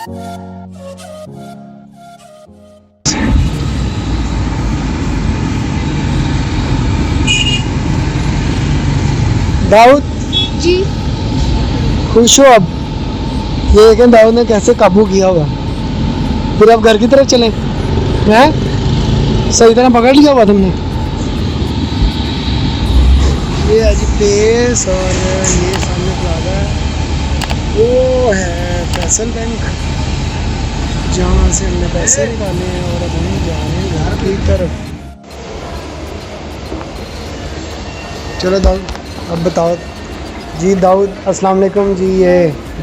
दाऊद जी खुश हो अब? ये देखें दाऊद ने कैसे काबू किया हुआ। फिर अब घर की तरफ चलें हैं? सही तरह पकड़ लिया हुआ तुमने। ये आज पेस और ये सामने प्लाजा है, वो है फैसल बैंक, जहाँ से हमने पैसे निकाले हैं और अब हम जा रहे हैं घर की तरफ। चलो दाऊद अब बताओ जी। दाऊद अस्सलाम वालेकुम जी, ये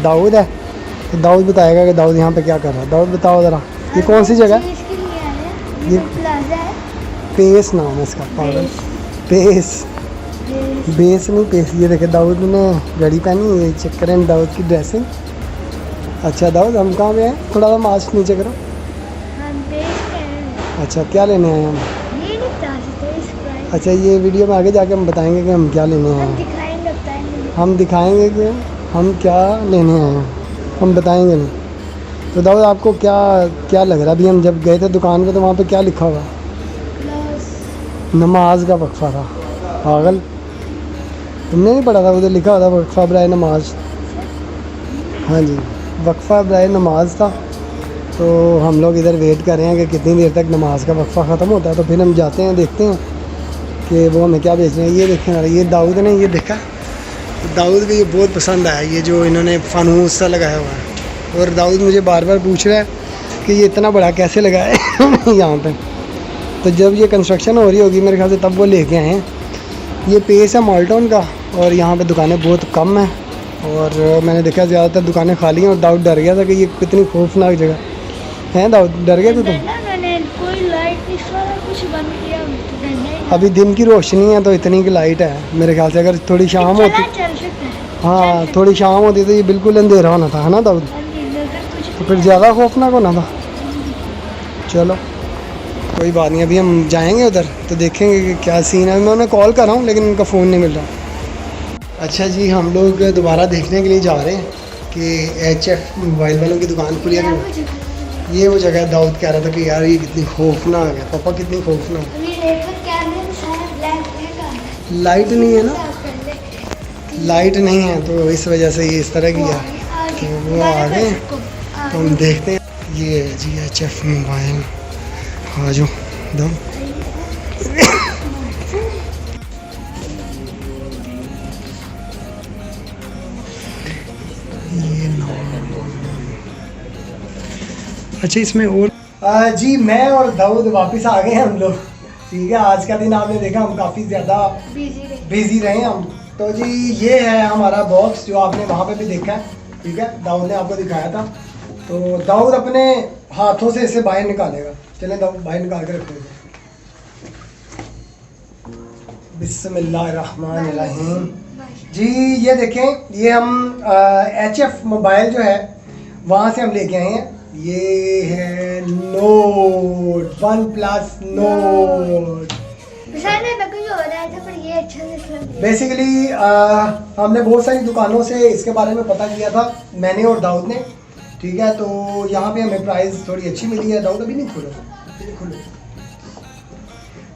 दाऊद है तो दाऊद बताएगा कि दाऊद यहाँ पे क्या कर रहा है। दाऊद बताओ ज़रा, ये कौन सी जगह है? इसके लिए आए हैं। ये प्लाजा है। पेस नाम है इसका, पागल। पेस बेस नहीं पेस। ये देखे दाऊद ने घड़ी पहनी, ये चेक करें दाऊद की ड्रेसिंग। अच्छा दाऊद हम कहाँ पे हैं? थोड़ा सा मास्क नीचे करो। हम बेस कह रहे हैं। अच्छा क्या लेने आए हम? ये नहीं बता सकते इस प्राइस। अच्छा ये वीडियो में आगे जाके हम बताएंगे कि हम क्या लेने आए हम हैं। दिखाएंगे, बताएंगे। हम दिखाएंगे कि हम क्या लेने आए हैं, हम बताएंगे नहीं। तो दाऊद आपको क्या क्या लग रहा है? अभी हम जब गए थे दुकान पे तो वहाँ पे क्या लिखा हुआ? नमाज का वक्फा था। पागल, तुमने नहीं पढ़ा था? उधर लिखा हुआ था वक्फा बराए नमाज। हाँ जी, वक्फा बराए नमाज था। तो हम लोग इधर वेट कर रहे हैं कि कितनी देर तक नमाज का वक्फा ख़त्म होता है, तो फिर हम जाते हैं देखते हैं कि वो हमें क्या बेच रहे हैं। ये देखें, ये दाऊद ने ये देखा, तो दाऊद को ये बहुत पसंद आया, ये जो इन्होंने फानूस सा लगाया हुआ है। और दाऊद मुझे बार बार पूछ रहा है कि ये इतना बड़ा कैसे लगाया है यहाँ पे। तो जब ये कंस्ट्रक्शन हो रही होगी मेरे ख्याल से तब वो लेके आए हैं। ये पेस है मॉल्टन का और यहाँ पे दुकानें बहुत कम हैं और मैंने देखा ज़्यादातर दुकानें खाली हैं। और दाऊद डर गया था कि ये कितनी खौफनाक जगह है। दाऊद डर गया था तुम? मैंने कोई लाइट इस वाला कुछ बंद किया तो अभी दिन की रोशनी है तो इतनी की लाइट है मेरे ख्याल से। अगर थोड़ी शाम होती, चल सकता है। हाँ थोड़ी शाम होती तो ये बिल्कुल अंधेरा होना था, है ना दाऊद? तो फिर ज़्यादा खौफनाक होना था। चलो कोई बात नहीं, अभी हम जाएंगे उधर तो देखेंगे कि क्या सीन है। मैं उन्हें कॉल कर रहा हूँ लेकिन उनका फ़ोन नहीं मिल रहा। अच्छा जी, हम लोग दोबारा देखने के लिए जा रहे हैं कि HF मोबाइल वालों की दुकान खुली है कि नहीं। ये वो जगह है। दाऊद कह रहा था कि यार ये कितनी खौफनाक है। पापा कितनी खौफनाक है। लाइट नहीं है ना, लाइट नहीं है तो इस वजह से ये इस तरह की है। तो वो आ गए तो हम देखते हैं। ये है जी HF मोबाइल। आ जाओ दम। ये अच्छा इसमें और जी मैं और दाऊद वापस आ गए हैं हम लोग। ठीक है, आज का दिन आपने देखा हम काफ़ी ज़्यादा बिजी रहे हम। तो जी ये है हमारा बॉक्स जो आपने वहाँ पे भी देखा है। ठीक है, दाऊद ने आपको दिखाया था। तो दाऊद अपने हाथों से इसे बाहर निकालेगा। चलें दाऊद बाहर निकाल के रखते हैं। बिस्मिल्लाहिर्रहमानिर्रहीम। जी ये देखें, ये हम HF मोबाइल जो है वहाँ से हम लेके आए हैं। ये है नोट, OnePlus नोट। बेसिकली हमने बहुत सारी दुकानों से इसके बारे में पता किया था, मैंने और दाऊद ने। ठीक है, तो यहाँ पे हमें प्राइस थोड़ी अच्छी मिली है। दाऊद अभी नहीं खोलो।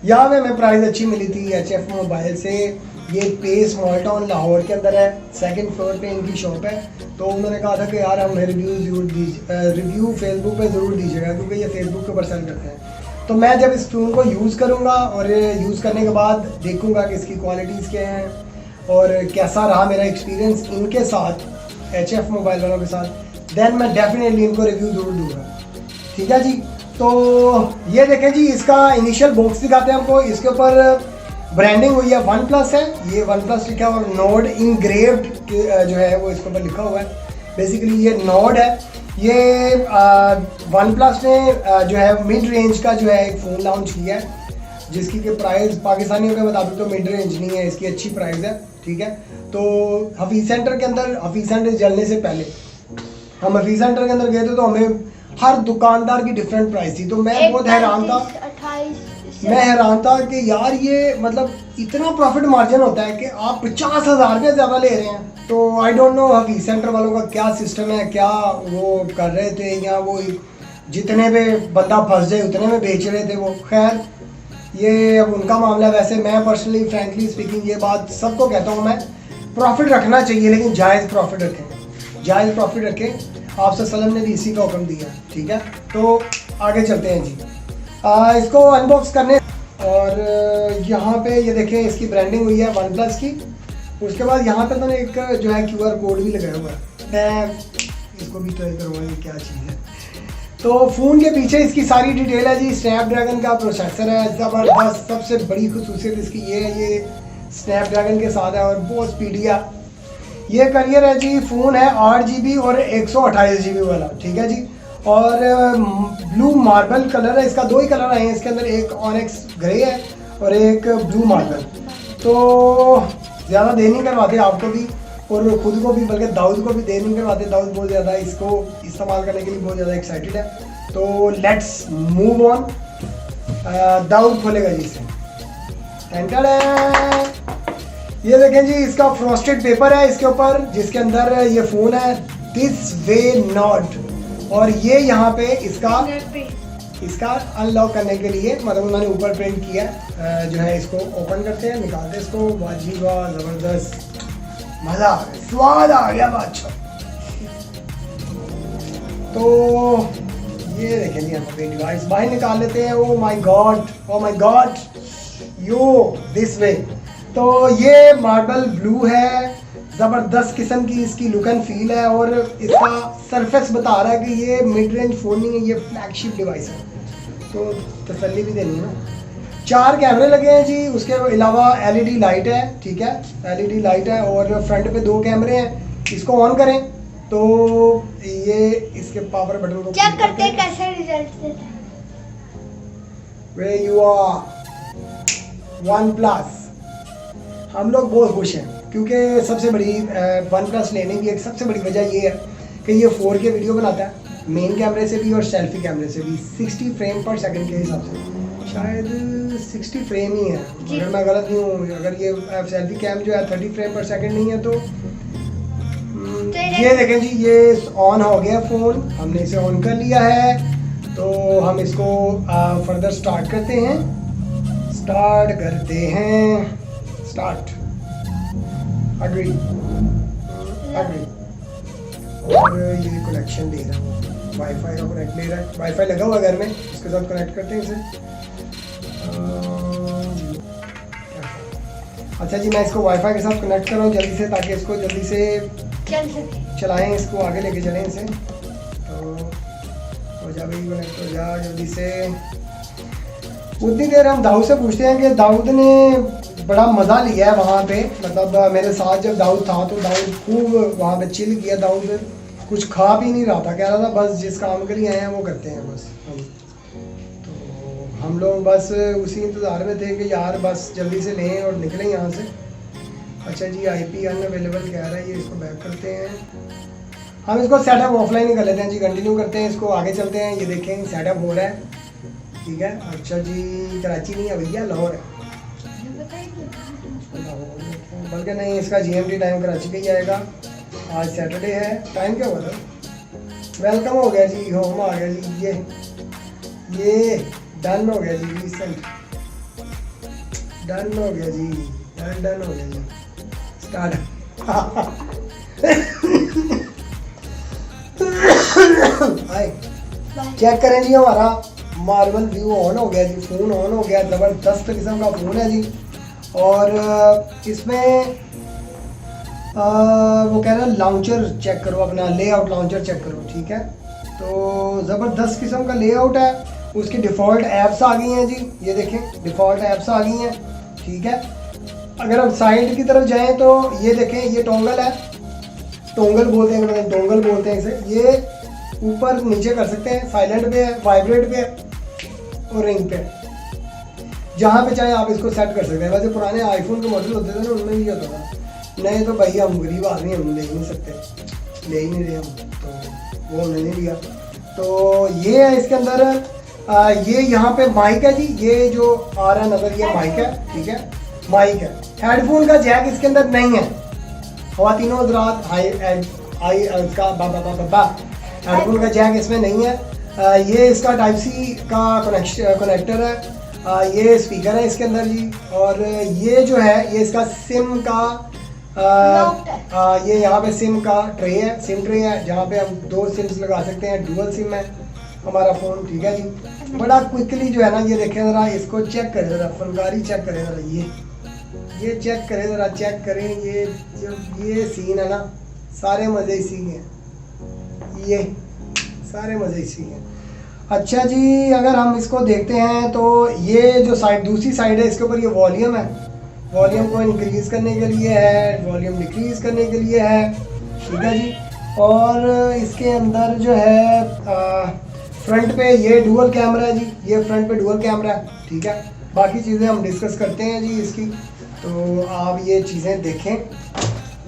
यहाँ पे हमें प्राइस अच्छी मिली थी HF मोबाइल से। ये पेस मॉल्टन लाहौर के अंदर है, 2nd फ्लोर पे इनकी शॉप है। तो उन्होंने कहा था कि यार हमें रिव्यू फेसबुक पे ज़रूर दीजिएगा क्योंकि ये फेसबुक के ऊपर सेल करते हैं। तो मैं जब इस फ़ोन को यूज़ करूँगा और यूज़ करने के बाद देखूँगा कि इसकी क्वालिटीज़ क्या हैं और कैसा रहा मेरा एक्सपीरियंस इनके साथ, HF मोबाइल वालों के साथ, देन मैं डेफिनेटली इनको रिव्यू ज़रूर दूँगा। ठीक है जी, तो ये देखें जी, इसका इनिशियल बॉक्स दिखाते हैं आपको। इसके ऊपर ब्रांडिंग हुई है OnePlus है, ये OnePlus लिखा है और नोड इंग्रेव्ड जो है वो इसके ऊपर लिखा हुआ है। बेसिकली ये नोड है। ये OnePlus ने जो है मिड रेंज का जो है एक फ़ोन लॉन्च किया है जिसकी कि प्राइस पाकिस्तानियों के मुताबिक तो मिड रेंज नहीं है, इसकी अच्छी प्राइस है। ठीक है, तो हफीज़ सेंटर के अंदर, हफीज़ सेंटर जलने से पहले हम हफीज़ सेंटर के अंदर गए थे तो हमें हर दुकानदार की डिफरेंट प्राइस थी। तो मैं बहुत हैरान था, मैं हैरान था कि यार ये मतलब इतना प्रॉफिट मार्जिन होता है कि आप 50,000 रुपये ज़्यादा ले रहे हैं। तो आई डोंट नो अभी सेंटर वालों का क्या सिस्टम है, क्या वो कर रहे थे, या वो जितने पे बंदा फंस जाए उतने में बेच रहे थे वो। खैर ये अब उनका मामला है। वैसे मैं पर्सनली फ्रैंकली स्पीकिंग ये बात सबको कहता हूँ मैं, प्रॉफिट रखना चाहिए लेकिन जायज़ प्रॉफिट रखें, जायज़ प्रॉफिट रखें। आपसे सल्लम ने भी इसी का हुक्म दिया, ठीक है। तो आगे चलते हैं जी, इसको अनबॉक्स करने। और यहाँ पे ये देखें इसकी ब्रांडिंग हुई है OnePlus की। उसके बाद यहाँ पे मैंने एक जो है QR कोड भी लगाया हुआ है, मैं इसको भी ट्राई करूँगा ये क्या चीज़ है। तो फ़ोन के पीछे इसकी सारी डिटेल है जी। स्नैपड्रैगन का प्रोसेसर है, ज़बरदस्त। सबसे बड़ी खुसूसियत इसकी ये है, ये स्नैपड्रैगन के साथ है और बहुत स्पीडी है। ये करियर है जी, फ़ोन है 8GB और 128GB वाला, ठीक है जी। और ब्लू मार्बल कलर है इसका। 2 ही कलर आए हैं इसके अंदर, एक ऑनिक्स ग्रे है और एक ब्लू मार्बल। तो ज़्यादा देर नहीं करवाते आपको भी और ख़ुद को भी, बल्कि दाऊद को भी देर नहीं करवाते। दाऊद बहुत ज़्यादा इसको इस्तेमाल करने के लिए बहुत ज़्यादा एक्साइटेड है। तो लेट्स मूव ऑन। दाऊद खोलेगा जी इसे। ये देखें जी, इसका फ्रॉस्टेड पेपर है इसके ऊपर, जिसके अंदर ये फ़ोन है दिस वे नॉट। और ये यहाँ पे इसका अनलॉक करने के लिए, मतलब उन्होंने ऊपर प्रिंट किया है। जो है इसको ओपन करते हैं, निकालते हैं इसको। वाजी वाह, ज़बरदस्त, मज़ा आ गया, स्वाद आ गया बादशाह। तो ये देखें जी, हम अपनी डिवाइस बाहर निकाल लेते हैं। Oh my God, oh my God, yo this way. तो ये मार्बल ब्लू है, ज़बरदस्त किस्म की इसकी लुक एंड फील है। और इसका सरफेस बता रहा है कि ये मिड रेंज फ़ोन नहीं है, ये फ्लैगशिप डिवाइस है। तो तसल्ली भी देनी है ना। 4 कैमरे लगे हैं जी, उसके अलावा LED लाइट है, ठीक है, LED लाइट है। और फ्रंट पे 2 कैमरे हैं। इसको ऑन करें तो ये इसके पावर बटन को चेक करते हैं कैसे रिजल्ट देता है। Way you are OnePlus। हम लोग बहुत खुश हैं क्योंकि सबसे बड़ी OnePlus लेने की एक सबसे बड़ी वजह ये है कि ये 4K वीडियो बनाता है, मेन कैमरे से भी और सेल्फी कैमरे से भी, 60 फ्रेम पर सेकंड के हिसाब से। शायद 60 फ्रेम ही है, अगर मैं गलत नहीं हूँ। अगर ये सेल्फी कैम जो है 30 फ्रेम पर सेकंड नहीं है तो ये देखें जी, ये ऑन हो गया फ़ोन। हमने इसे ऑन कर लिया है। तो हम इसको फर्दर स्टार्ट करते हैं। स्टार्ट अग्री और ये कनेक्शन दे रहा है, वाईफाई का कनेक्ट ले रहा है। वाईफाई लगा हुआ घर में, इसके साथ कनेक्ट करते हैं इसे। अच्छा जी, मैं इसको वाईफाई के साथ कनेक्ट कर रहा हूँ जल्दी से, ताकि इसको जल्दी से चलाएं, इसको आगे लेके चलें इसे। तो हो जा भाई, कनेक्ट हो जा जल्दी से। उतनी देर हम दाऊद से पूछते हैं कि दाऊद ने बड़ा मज़ा लिया है वहाँ पे। मतलब मेरे साथ जब दाऊद था तो दाऊद खूब वहाँ पे चिल किया। दाऊद कुछ खा भी नहीं रहा था, कह रहा था बस जिस काम के लिए आए हैं वो करते हैं बस हम। तो हम लोग बस उसी इंतज़ार में थे कि यार बस जल्दी से लें और निकलें यहाँ से। अच्छा जी, IP अनअवेलेबल कह रहा है, ये इसको बैक करते हैं। हम इसको सेटअप ऑफलाइन ही कर लेते हैं जी, कंटिन्यू करते हैं इसको, आगे चलते हैं। ये देखें सेटअप हो रहा है, ठीक है। अच्छा जी, कराची नहीं है भैया, लाहौर है, बल्कि नहीं, इसका GMT टाइम कराची का ही आएगा। आज सैटरडे है। टाइम क्या हुआ था? वेलकम हो गया जी, होम आ गया जी। ये डन हो गया जी, रिसेंट डन हो गया जी, डन हो गया जी। स्टार्ट चेक करें जी, हमारा मार्बल व्यू ऑन हो गया जी, फ़ोन ऑन हो गया। ज़बरदस्त किस्म का फ़ोन है जी। और इसमें वो कह रहा है लॉन्चर चेक करो, अपना लेआउट लॉन्चर चेक करो, ठीक है। तो ज़बरदस्त किस्म का लेआउट है। उसकी डिफ़ॉल्ट ऐप्स आ गई हैं जी, ये देखें डिफ़ॉल्ट ऐप्स आ गई हैं, ठीक है। अगर हम साइड की तरफ जाएं तो ये देखें, ये टोंगल है, टोंगल बोलते हैं, मतलब डोंगल बोलते हैं इसे। ये ऊपर नीचे कर सकते हैं, साइलेंट पे है, वाइब्रेट पे है और रिंग पे है। जहाँ पे चाहे आप इसको सेट कर सकते हैं। वैसे पुराने आईफोन के मॉडल होते थे ना, उनमें भी होता था। नहीं तो भैया हम गरीब आदमी, हम ले ही नहीं सकते, ले ही नहीं रहे हम, तो वो हमने नहीं लिया। तो ये है इसके अंदर। ये यहाँ पे माइक है जी, ये जो आ रहा है नज़र, ये माइक है, ठीक है, माइक है। हेडफोन का जैक इसके अंदर नहीं है, ख़वातीनो हज़रात, आई इसका हेडफोन का जैक इसमें नहीं है। ये इसका टाइप सी का कनेक्टर है। ये स्पीकर है इसके अंदर जी। और ये जो है ये इसका सिम का ये यहाँ पे सिम का ट्रे है, सिम ट्रे है, जहाँ पे हम 2 सिम्स लगा सकते हैं। डुअल सिम है हमारा फ़ोन, ठीक है जी। बड़ा क्विकली जो है ना, ये देखें ज़रा, इसको चेक करें ज़रा, फनकारी चेक करें ज़रा, ये चेक करें ज़रा, चेक करें। ये जो ये सीन है ना, सारे मज़े इसी के हैं, ये सारे मज़े इसी के हैं। अच्छा जी, अगर हम इसको देखते हैं तो ये जो साइड, दूसरी साइड है, इसके ऊपर ये वॉल्यूम है। वॉल्यूम को इंक्रीज़ करने के लिए है, वॉल्यूम डिक्रीज़ करने के लिए है, ठीक है जी। और इसके अंदर जो है फ्रंट पे ये डुअल कैमरा है जी, ये फ्रंट पे डुअल कैमरा है, ठीक है। बाकी चीज़ें हम डिस्कस करते हैं जी इसकी, तो आप ये चीज़ें देखें,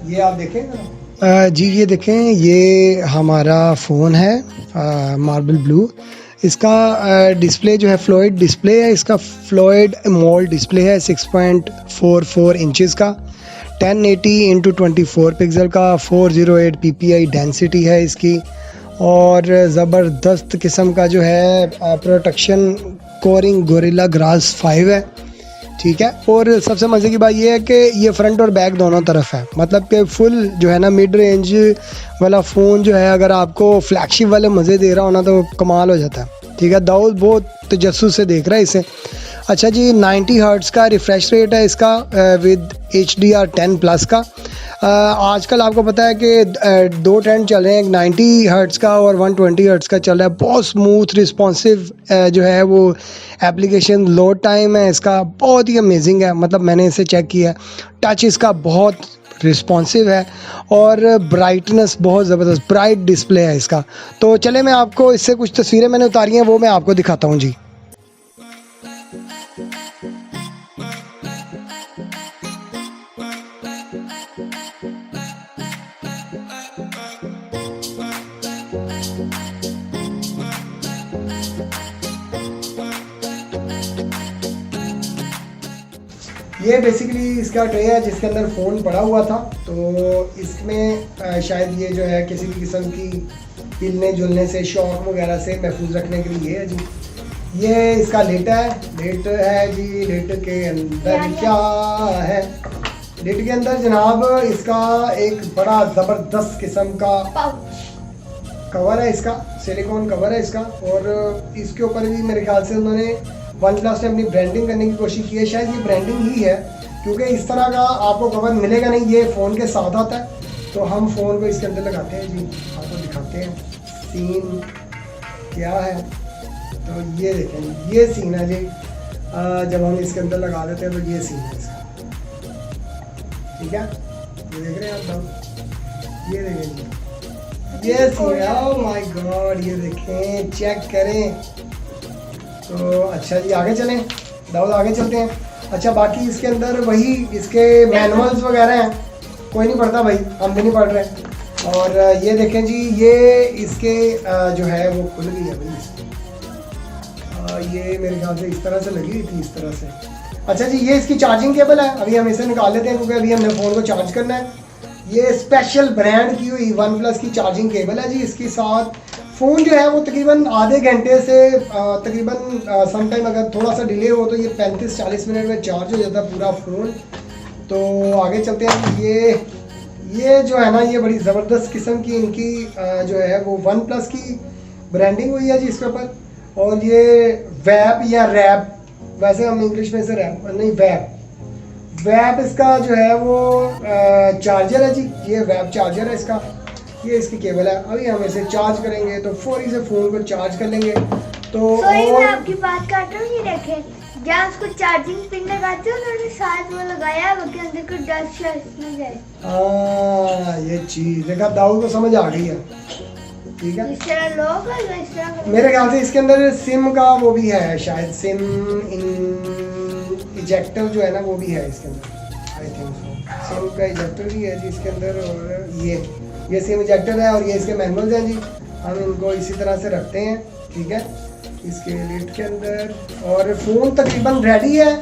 ये आप देखें जी, ये देखें, ये हमारा फ़ोन है मार्बल ब्लू। इसका डिस्प्ले जो है फ्लोइड डिस्प्ले है, इसका फ्लोइड एमोल्ड डिस्प्ले है 6.44 इंचज़ का, 1080x24 पिक्सल का, 408 ppi डेंसिटी है इसकी। और ज़बरदस्त किस्म का जो है प्रोटेक्शन कोरिंग गोरिल्ला ग्लास 5 है, ठीक है। और सबसे मज़े की बात ये है कि ये फ्रंट और बैक दोनों तरफ है, मतलब कि फुल जो है ना मिड रेंज वाला फ़ोन जो है, अगर आपको फ्लैगशिप वाले मज़े दे रहा हो ना तो कमाल हो जाता है, ठीक है। दाऊद बहुत तजस्सुस से देख रहा है इसे। अच्छा जी, 90 हर्ट्ज़ का रिफ़्रेश रेट है इसका विद HDR10+ का। आजकल आपको पता है कि 2 ट्रेंड चल रहे हैं, एक 90 हर्ट्ज़ का और 120 हर्ट्ज़ का चल रहा है। बहुत स्मूथ रिस्पॉन्सिव जो है वो एप्लीकेशन, लोड टाइम है इसका बहुत ही अमेजिंग है, मतलब मैंने इसे चेक किया है। टच इसका बहुत रिस्पॉन्सिव है और ब्राइटनेस बहुत ज़बरदस्त, ब्राइट डिस्प्ले है इसका। तो चले मैं आपको इससे कुछ तस्वीरें मैंने उतारी हैं वो मैं आपको दिखाता हूँ जी। ये बेसिकली इसका ट्रे है जिसके अंदर फ़ोन पड़ा हुआ था, तो इसमें शायद ये जो है किसी भी किस्म की हिलने जुलने से, शॉक वगैरह से महफूज रखने के लिए है जी। ये इसका लिड है जी। लिड के अंदर क्या है? लिड के अंदर जनाब इसका एक बड़ा ज़बरदस्त किस्म का कवर है, इसका सिलिकॉन कवर है इसका। और इसके ऊपर भी मेरे ख्याल से उन्होंने OnePlus ने अपनी ब्रांडिंग करने की कोशिश की है, शायद ये ब्रांडिंग ही है, क्योंकि इस तरह का आपको कवर मिलेगा नहीं, ये फ़ोन के साथ आता है। तो हम फ़ोन को इसके अंदर लगाते हैं जी, आपको दिखाते हैं सीन क्या है। तो ये देखें, ये सीन है जी, जब हम इसके अंदर लगा देते हैं तो ये सीन है इसका, ठीक है। ये देख रहे हैं आप, ये देखें, ये सीन है। ओह माय गॉड, ये देखें, चेक करें। तो अच्छा जी, आगे चलें दाऊद, आगे चलते हैं। अच्छा, बाकी इसके अंदर वही इसके मैनुअल्स वगैरह हैं, कोई नहीं पढ़ता भाई, हम भी नहीं पढ़ रहे। और ये देखें जी, ये इसके जो है वो खुल गई है भाई इसकी, ये मेरे ख्याल से इस तरह से लगी हुई थी, इस तरह से। अच्छा जी, ये इसकी चार्जिंग केबल है, अभी हम इसे निकाल लेते हैं क्योंकि अभी हमने फ़ोन को चार्ज करना है। ये स्पेशल ब्रांड की हुई OnePlus की चार्जिंग केबल है जी। इसके साथ फ़ोन जो है वो तकरीबन आधे घंटे से तकरीबन समटाइम अगर थोड़ा सा डिले हो तो ये 35-40 मिनट में चार्ज हो जाता है पूरा फ़ोन। तो आगे चलते हैं। ये जो है ना, ये बड़ी ज़बरदस्त किस्म की इनकी जो है वो OnePlus की ब्रांडिंग हुई है जी इसके ऊपर। और ये वैप या रैप, वैसे हम इंग्लिश में से रैप नहीं, वैप इसका जो है वो चार्जर है जी। ये वैप चार्जर है इसका, ये इसकी केबल है। अभी हम इसे चार्ज करेंगे तो फौरी से फ़ोन को चार्ज कर लेंगे। तो मैं आपकी बात काट रहा हूँ, ये देखें, जहाँ उसको चार्जिंग पिन लगाते हो उन्होंने साथ वो लगाया, वो के अंदर को डस्ट न जाए। हाँ, ये चीज़ देखा, दाऊद को समझ आ गई है, ठीक है। इस तरह लोग इस तरह मेरे ख्याल से इसके अंदर सिम का वो भी है, शायद सिम इजेक्टर जो है ना वो भी है इसके अंदर, आई थिंक सो। सिम का इजेक्टर भी है जी इसके अंदर। और ये सिम इजेक्टर है और ये इसके मैनुअल्स हैं जी। हम इनको इसी तरह से रखते हैं, ठीक है, इसके लिड के अंदर। और फ़ोन तकरीबन रेडी है,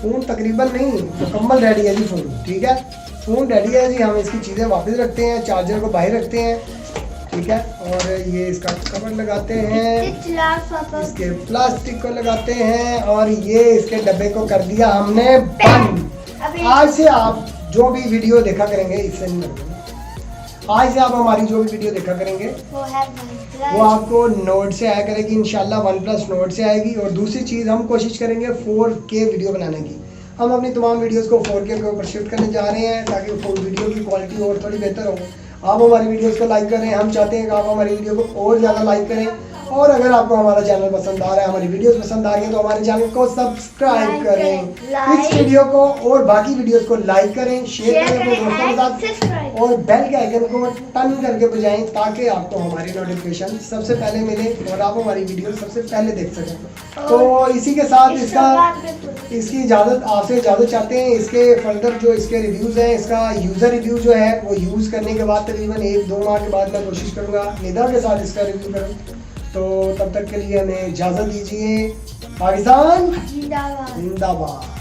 फ़ोन तकरीबन नहीं, मुकम्मल रेडी है जी फ़ोन, ठीक है। फ़ोन रेडी है जी। हम इसकी चीज़ें वापस रखते हैं, चार्जर को बाहर रखते हैं, ठीक है। और ये इसका कवर लगाते हैं, इसके प्लास्टिक को लगाते हैं और ये इसके डब्बे को कर दिया हमने बंद। आज से आप जो भी वीडियो देखा करेंगे, इससे नहीं लगेगा, आज से आप हमारी जो भी वीडियो देखा करेंगे वो आपको नोट से आया करेगी इंशाल्लाह, OnePlus नोट से आएगी। और दूसरी चीज़ हम कोशिश करेंगे 4K वीडियो बनाने की। हम अपनी तमाम वीडियोस को 4K के ऊपर शिफ्ट करने जा रहे हैं ताकि वीडियो की क्वालिटी और थोड़ी बेहतर हो। आप हमारी वीडियोस को लाइक करें, हम चाहते हैं कि आप हमारी वीडियो को और ज़्यादा लाइक करें। और अगर आपको हमारा चैनल पसंद आ रहा है, हमारी वीडियोस पसंद आ रही है, तो हमारे चैनल को सब्सक्राइब करें, इस वीडियो को और बाकी वीडियोस को लाइक करें, शेयर करें अपने दोस्तों के साथ और बेल के आइकन को टर्न करके बजाएं ताकि आपको हमारी नोटिफिकेशन सबसे पहले मिले और आप हमारी वीडियो सबसे पहले देख सकें। तो इसी के साथ इसकी इजाज़त, आपसे इजाज़त चाहते हैं। इसके फर्दर जो इसके रिव्यूज़ हैं, इसका यूज़र रिव्यू जो है वो यूज़ करने के बाद तकरीबन 1-2 माह के बाद मैं कोशिश करूँगा निदा के साथ इसका रिव्यू करूँ। तो तब तक के लिए हमें इजाज़त दीजिए। पाकिस्तान जिंदाबाद।